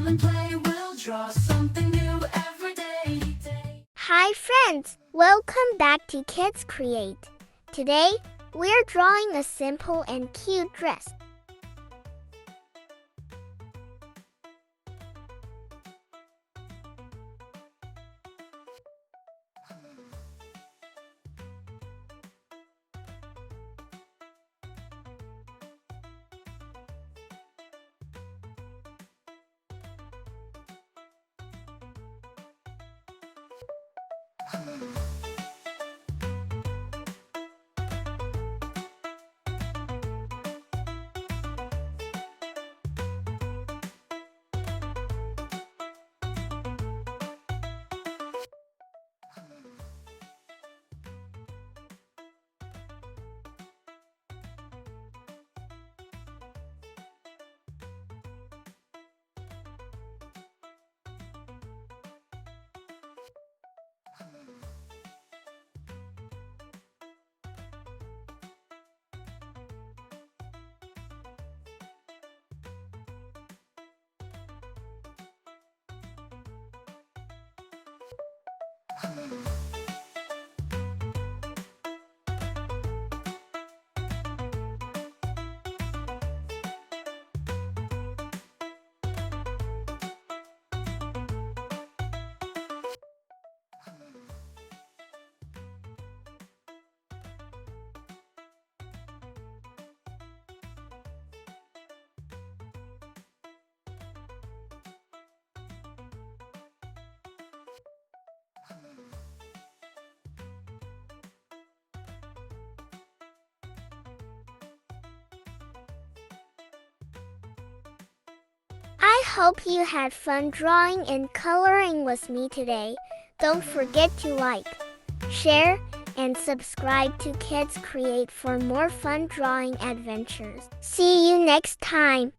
smile and play. We'll draw something new every day. Hi friends, welcome back to Kids Create. Today, we're drawing a simple and cute dress. I hope you had fun drawing and coloring with me today. Don't forget to like, share, and subscribe to Kids Create for more fun drawing adventures. See you next time.